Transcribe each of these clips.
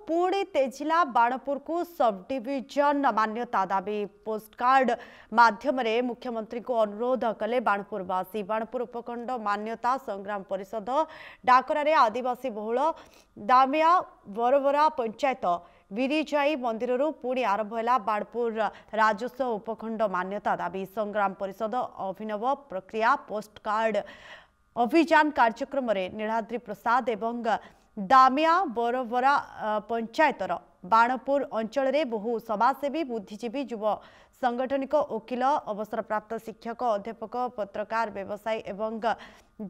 पुणी तेजिला बाणपुर को sub division मान्यता दाबी पोस्टकार्ड माध्यम मुख्यमंत्री को अनुरोध कले बाणपुरवासी। बाणपुर उपखंड मान्यता संग्राम परिषद डाकरारे आदिवासी बहुल दामिया बरबरा पंचायत विरिजाई मंदिर पुणी आरंभ है बाणपुर राजस्व उपखंड मान्यता दाबी। संग्राम परिषद अभिनव प्रक्रिया पोस्टकार्ड अभियान कार्यक्रम नीलाद्री प्रसाद एवं दामिया बरबरा पंचायतर बाणपुर अंचल रे बहु समाजसेवी बुद्धिजीवी युव संगठनिक वकिल अवसरप्राप्त शिक्षक अध्यापक पत्रकार व्यवसायी एवं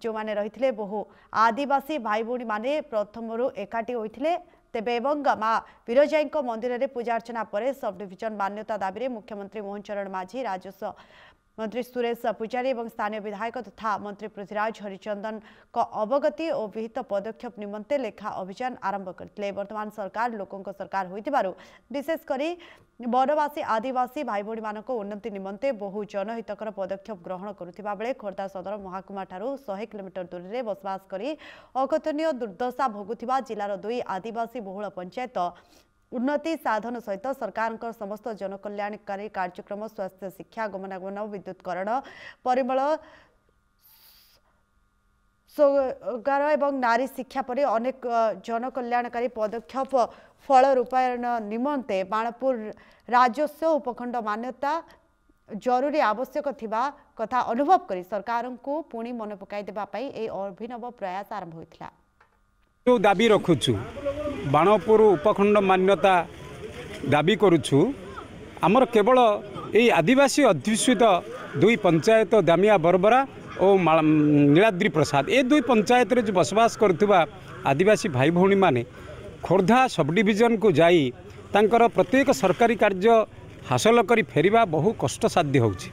जो माने रही बहु आदिवासी भाई भौणी माने प्रथम एकाठी होते तेबे एवं माँ विरजाई मंदिर में पूजार्चना पर सब डिविजन मान्यता दाबी मुख्यमंत्री मोहन चरण माझी राजस्व मंत्री सुरेश पुजारी और स्थानीय विधायक तथा मंत्री पृथ्वीराज हरिचंदन को अवगति और विहित पदक्षेप निमंते लेखा अभियान आरंभ करते। वर्तमान सरकार लोकों सरकार होइतिबारु विशेषकर वनवासी आदिवासी भाई भौणी मानक उन्नति निमंते बहु जनहितकर पदक्षेप ग्रहण करुथिबा बेले खोर्धा सदर महाकुमा ठारू 100 किलोमीटर दूरी में बसवास करी अकथनीय दुर्दशा भोगुथिबा जिलार 2 आदिवासी बहुल पंचायत उन्नति साधन सहित सरकार समस्त जनकल्याणकारी कार्यक्रम स्वास्थ्य शिक्षा गमनागमन विद्युतकरण परिमल सोगार एवं नारी शिक्षा पर अनेक जनकल्याणकारी पदक्षेप फल रूपायन निमंते बाणपुर राजस्व उपखंड मान्यता जरूरी आवश्यक थिबा कथा अनुभव करी सरकार को पुणी मन पकाई देबा पई ए अभिनव प्रयास आरंभ होइथिला। जो दाबी रखुछु बाणपुर उपखंड मान्यता दाबी करुछु आमर केवल यही आदिवासी अध्युषित 2 पंचायत दामिया बरबरा और नीलाद्री प्रसाद ए 2 पंचायत रे जो बसवास करुवा आदिवासी भाई भौणी माने खोर्धा सब डिविजन को जाई तांकर प्रत्येक सरकारी कार्य हासिल करी फेरिबा बहु कष्टसाध्य होउछि।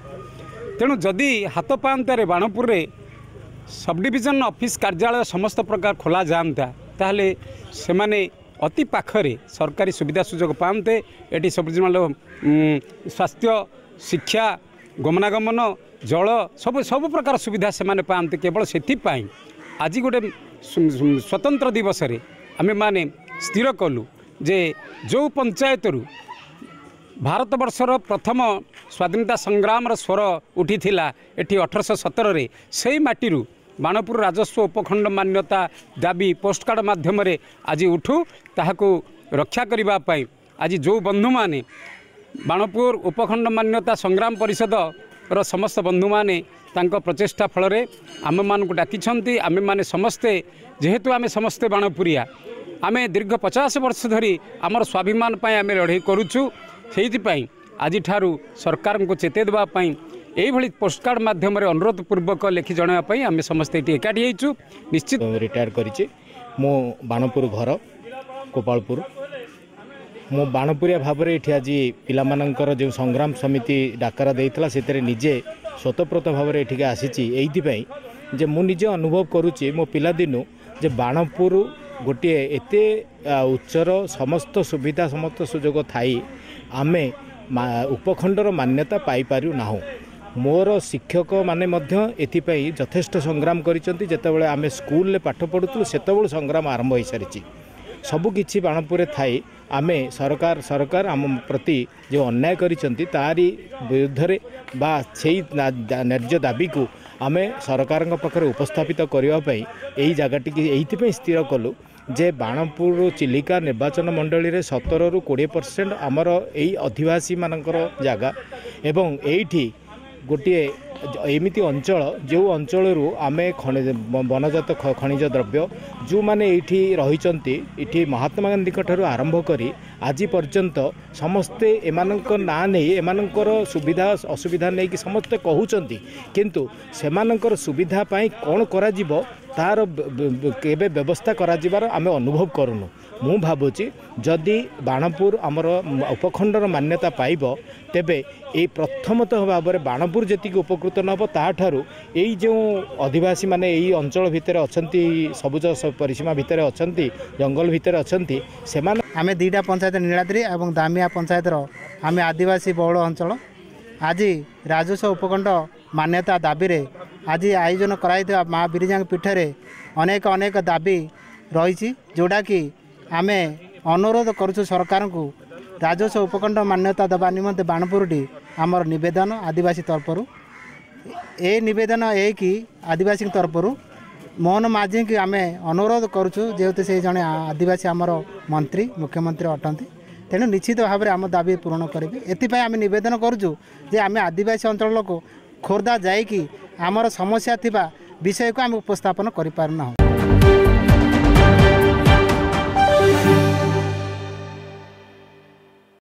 तेणु जदि हाथ पांतारे बाणपुर रे सब डिविजन ऑफिस कार्यालय समस्त प्रकार खोला जाता ताहले से माने अति पाखरे सरकारी सुविधा सुजोग पाते एटी सब स्वास्थ्य शिक्षा गमनागमन जल सब सब प्रकार सुविधा से माने पाते। केवल से आज गोटे स्वतंत्र दिवस रे आमे माने स्थिर कलु जे जो पंचायत रु भारत वर्षर प्रथम स्वाधीनता संग्राम स्वर उठी एटी 1817 रे से माटी बाणपुर राजस्व उपखंड मान्यता दाबी पोस्टकार्ड माध्यम आज उठू ताहाको रक्षा करिबा पाई आज जो बंधु माने बाणपुर उपखंड मान्यता संग्राम परिषद रो समस्त बंधु माने तांको प्रचेष्टा फल रे आम मान को डाकी आमे माने समस्ते जेहेतु आमे समस्ते बाणपुरिया आमे दीर्घ 50 वर्ष धरी आमर स्वाभिमान पाई आमे लड़ाई करूछु। सेहि पाई आज ठारू सरकार को चेते देबा पाई यही पोस्टकार्ड माध्यम अनुरोध पूर्वक लिखि जणाई आम समस्ते ये एकाठी होइछु। निश्चित रिटायर करिछि मो बाणपुर घर गोपालपुर मो बाणपुरिया भाव में ये आज पिलामानंकर जो संग्राम समिति डाकरा देइतला सेतरे निजे स्वतःप्रत भाव में एठिके आसीछि एइथिपाई जे मु निजे अनुभव करुछि मो पिला दिनु जे बाणपुर गोटे एते उच्चर समस्त सुविधा समस्त सुजोग थाई आमे उपखंडर मान्यता पाई पारु नाहु। मोर शिक्षक माने मध्य एथिपाई यथेष्ट संग्राम करिसंती जेतेबेले आमे स्कूल ले पाठ पढुतलु सेतेबेले संग्राम आरंभ होई सारिछि सबु किछि बाणपुरे थाई आमे सरकार आम प्रति जो अन्याय करिसंती तारी विरुद्ध बा सेही न्याय्य दाबी को आमे सरकार पाखरे उपस्थापित करबा पई एही जगह एइथिपाई स्थिर कलु जे बाणपुर चिलिका निर्वाचन मंडली रे 17 रु 20% आमर एही आदिवासी मानकर जगह एवं एठी गोटे एमिति अंचल जो अंचल आमे वनजात खनिज द्रव्य जो माने एठी रहिचंती एठी महात्मा गांधी ठारू आरंभ करी आज पर्यंत समस्ते एमानक ना नहीं एमानकर सुविधा असुविधा नहीं कि समस्ते कहउचंती किंतु सेमानकर सुविधा पाई कौन करा जिवो तार केबे व्यवस्था करा जिवार आमे अनुभव करूनु। मु भावुची जदि बाणपुर आमर उपखंडर मान्यता पाइब तेबे ए प्रथमतः भाव में बाणपुर जी उपकृत नब ताठारू यही जो आदिवासी माने यही अंचल भितर अछंती सबुज परिसीमा भितर अछंती जंगल भितर अछंती सेमान आमे 2टा पंचायत नीलाद्री एवं दामिया पंचायत आमे आदिवासी बहुल अंचल आज राजस्व उपखंड मान्यता दाबी रे आज आयोजन कराइथिबा माँ बिरजा पीठरे अनेक अनेक दाबी रही जोड़ा कि आमे अनुरोध करुछु सरकार को राजस्व उपखंड मान्यता देवा निमंते बाणपुरटी आमर निवेदन आदिवासी तरफर ए निवेदन है कि आदिवासी तरफर मोहन माझी की आम अनुरोध करुछु जेहेतु से जड़े आदिवासी आमर मंत्री मुख्यमंत्री अटंती तेणु निश्चित भाव में आम दाबी पूरण करेंगे एपाई आम निवेदन करुछु जे आम आदिवासी अंचल लोक खोर्धा जाइकी आमर समस्या थिबा विषय को आम उपस्थापन करि पारना।